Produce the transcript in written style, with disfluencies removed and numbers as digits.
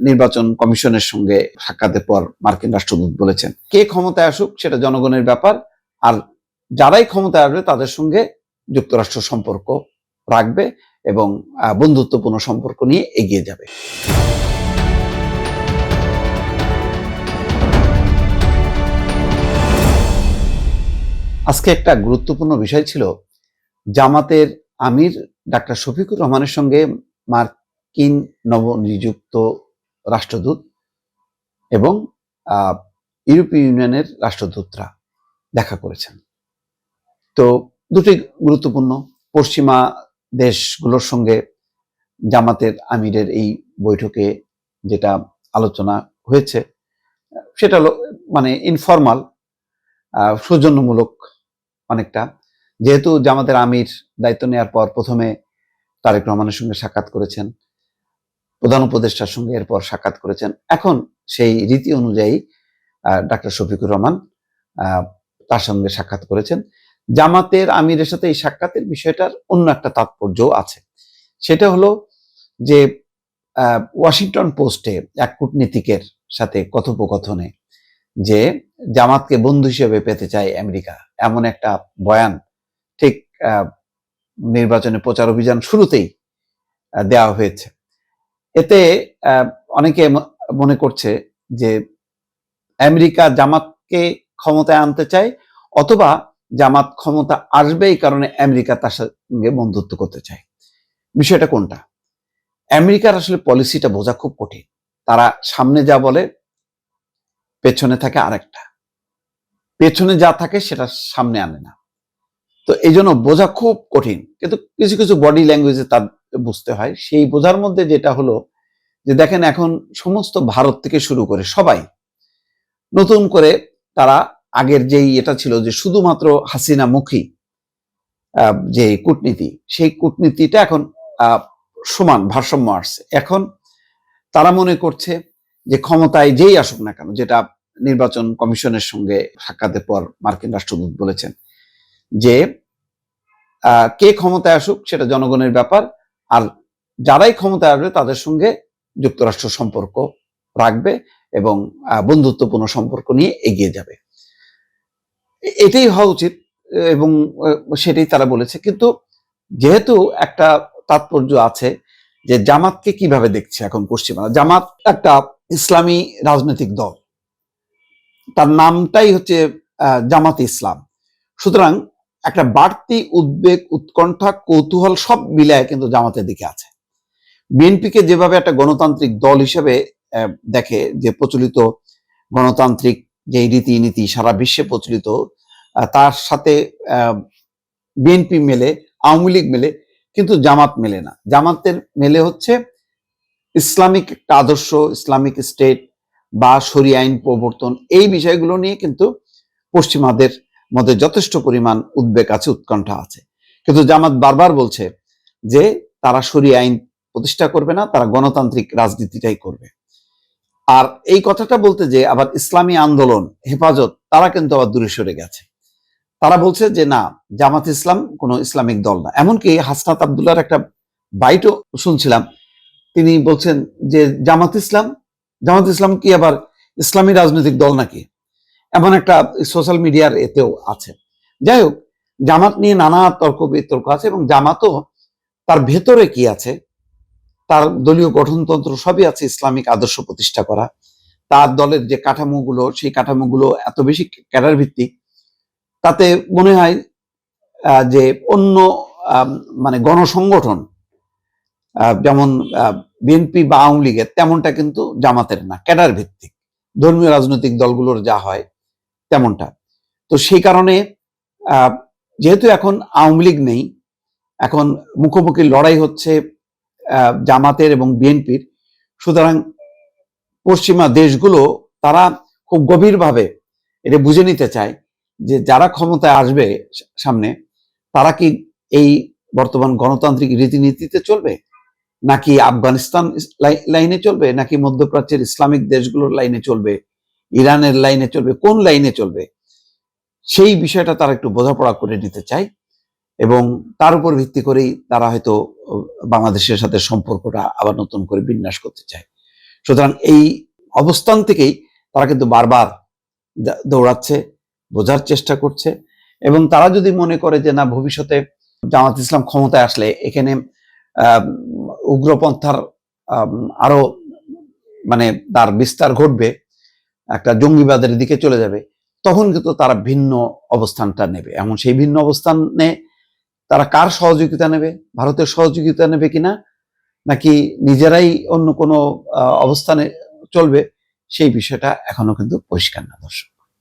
নির্বাচন কমিশনের সঙ্গে সাক্ষাতের পর মার্কিন রাষ্ট্রদূত বলেছেন, কে ক্ষমতায় আসুক সেটা জনগণের ব্যাপার, আর যারাই ক্ষমতায় আসবে তাদের সঙ্গে যুক্তরাষ্ট্র সম্পর্ক রাখবে এবং বন্ধুত্বপূর্ণ সম্পর্ক নিয়ে এগিয়ে যাবে। আজকে একটা গুরুত্বপূর্ণ বিষয় ছিল, জামাতের আমির ডাক্তার শফিকুর রহমানের সঙ্গে মার্কিন নবনিযুক্ত রাষ্ট্রদূত এবং ইউরোপীয় ইউনিয়নের রাষ্ট্রদূতরা দেখা করেছেন। তো দুটি গুরুত্বপূর্ণ, পশ্চিমা দেশগুলোর সঙ্গে জামাতের আমিরের এই বৈঠকে যেটা আলোচনা হয়েছে সেটা হলো মানে ইনফর্মাল, সৌজন্যমূলক অনেকটা। যেহেতু জামাতের আমির দায়িত্ব নেওয়ার পর প্রথমে তারেক রহমানের সঙ্গে সাক্ষাৎ করেছেন, প্রধান উপদেষ্টার সঙ্গে এরপর সাক্ষাৎ করেছেন, এখন সেই রীতি অনুযায়ী ডাক্তার শফিকুর রহমান তার সঙ্গে সাক্ষাৎ করেছেন। জামাতের আমিরের সাথে এই সাক্ষাতের বিষয়টার অন্য একটা তাৎপর্য আছে, সেটা হলো যে ওয়াশিংটন পোস্টে এক কূটনীতিকের সাথে কথোপকথনে যে জামাতকে বন্ধু হিসেবে পেতে চায় আমেরিকা, এমন একটা বয়ান ঠিক নির্বাচনে প্রচার অভিযান শুরুতেই দেওয়া হয়েছে। এতে অনেকে মনে করছে যে আমেরিকা জামাতকে ক্ষমতায় আনতে চায়, অথবা জামাত ক্ষমতা আসবে এই কারণে আমেরিকা তার সঙ্গে বন্ধুত্ব করতে চায়। বিষয়টা কোনটা? আমেরিকার আসলে পলিসিটা বোঝা খুব কঠিন। তারা সামনে যা বলে পেছনে থাকে আরেকটা, পেছনে যা থাকে সেটা সামনে আনে না। তো এই জন্য বোঝা খুব কঠিন, কিন্তু কিছু কিছু বডি ল্যাঙ্গুয়েজে তার বুঝতে হয়। সেই বোঝার মধ্যে যেটা হলো যে দেখেন, এখন সমস্ত ভারত থেকে শুরু করে সবাই নতুন করে তারা আগের যেই এটা ছিল যে শুধুমাত্র হাসিনা মুখী যে কূটনীতি, সেই কূটনীতিটা এখন সমান ভারসাম্য আসছে। এখন তারা মনে করছে যে ক্ষমতায় যেই আসুক না কেন, যেটা নির্বাচন কমিশনের সঙ্গে সাক্ষাতের পর মার্কিন রাষ্ট্রদূত বলেছেন যে কে ক্ষমতায় আসুক সেটা জনগণের ব্যাপার, আর যারাই ক্ষমতায় আসবে তাদের সঙ্গে যুক্তরাষ্ট্র সম্পর্ক রাখবে এবং বন্ধুত্বপূর্ণ সম্পর্ক নিয়ে এগিয়ে যাবে। এটাই হওয়া উচিত এবং সেটাই তারা বলেছে। কিন্তু যেহেতু একটা তাৎপর্য আছে যে জামাতকে কিভাবে দেখছে এখন পশ্চিমারা, জামাত একটা ইসলামী রাজনৈতিক দল, তার নামটাই হচ্ছে জামাতে ইসলাম। সুতরাং একটা বাড়তি উদ্বেগ, উৎকণ্ঠা, কৌতূহল সব মিলায় কিন্তু জামাতের দিকে আছে। বিএনপিকে যেভাবে একটা গণতান্ত্রিক দল হিসেবে দেখে, যে প্রচলিত গণতান্ত্রিক যে রীতিনীতি সারা বিশ্বে প্রচলিত, তার সাথে বিএনপি মেলে, আওয়ামী লীগ মেলে, কিন্তু জামাত মেলে না। জামাতের মেলে হচ্ছে ইসলামিক একটা আদর্শ, ইসলামিক স্টেট বা শরিয়া আইন প্রবর্তন, এই বিষয়গুলো নিয়ে কিন্তু পশ্চিমাদের মধ্যে যথেষ্ট পরিমাণ উদ্বেগ আছে, উৎকণ্ঠা আছে। কিন্তু জামাত বারবার বলছে যে তারা শরিয়া আইন প্রতিষ্ঠা করবে না, তারা গণতান্ত্রিক রাজনীতিটাই করবে। আর এই কথাটা বলতে যে আবার ইসলামী আন্দোলন, হেফাজত, তারা কিন্তু আবার দূরে সরে গেছে। তারা বলছে যে না, জামাত ইসলাম কোনো ইসলামিক দল না। এমনকি হাসনাত আবদুল্লাহর একটা বাইটও শুনছিলাম, তিনি বলছেন যে জামাত ইসলাম কি আবার ইসলামী রাজনৈতিক দল নাকি, এমন একটা সোশ্যাল মিডিয়ার এতেও আছে। যাই হোক, জামাত নিয়ে নানা তর্ক বিতর্ক আছে এবং জামাতও তার ভেতরে কি আছে, তার দলীয় গঠনতন্ত্র সবই আছে ইসলামিক আদর্শ প্রতিষ্ঠা করা। তার দলের যে কাঠামোগুলো, সেই কাঠামোগুলো এত বেশি ক্যাডার ভিত্তিক, তাতে মনে হয় যে অন্য মানে গণসংগঠন যেমন বিএনপি বা আওয়ামী লীগের, তেমনটা কিন্তু জামাতের না, ক্যাডার ভিত্তিক ধর্মীয় রাজনৈতিক দলগুলোর যা হয় তেমনটা। তো সেই কারণে যেহেতু এখন আওয়ামী লীগ নেই, এখন মুখোমুখি লড়াই হচ্ছে জামাতের এবং বিএনপির, সুতরাং পশ্চিমা দেশগুলো তারা খুব গভীরভাবে এটা বুঝে নিতে চায় যে যারা ক্ষমতায় আসবে সামনে, তারা কি এই বর্তমান গণতান্ত্রিক রীতিনীতিতে চলবে, নাকি আফগানিস্তান লাইনে চলবে, নাকি মধ্যপ্রাচ্যের ইসলামিক দেশগুলোর লাইনে চলবে, ইরানের লাইনে চলবে, কোন লাইনে চলবে, সেই বিষয়টা তারা একটু বোঝাপড়া করে নিতে চায় এবং তার উপর ভিত্তি করেই তারা হয়তো বাংলাদেশের সাথে সম্পর্কটা আবার নতুন করে বিন্যাস করতে চায়। সুতরাং এই অবস্থান থেকেই তারা কিন্তু বারবার দৌড়াচ্ছে, বোঝার চেষ্টা করছে, এবং তারা যদি মনে করে যে না, ভবিষ্যতে জামাত ইসলাম ক্ষমতায় আসলে এখানে উগ্রপন্থার আরো মানে তার বিস্তার ঘটবে, একটা জঙ্গিবাদের দিকে চলে যাবে, তখন কিন্তু তারা ভিন্ন অবস্থানটা নেবে। এমন সেই ভিন্ন অবস্থানে তারা কার সহযোগিতা নেবে, ভারতের সহযোগিতা নেবে কিনা, নাকি নিজেরাই অন্য কোনো অবস্থানে চলবে, সেই বিষয়টা এখনো কিন্তু পরিষ্কার না দর্শক।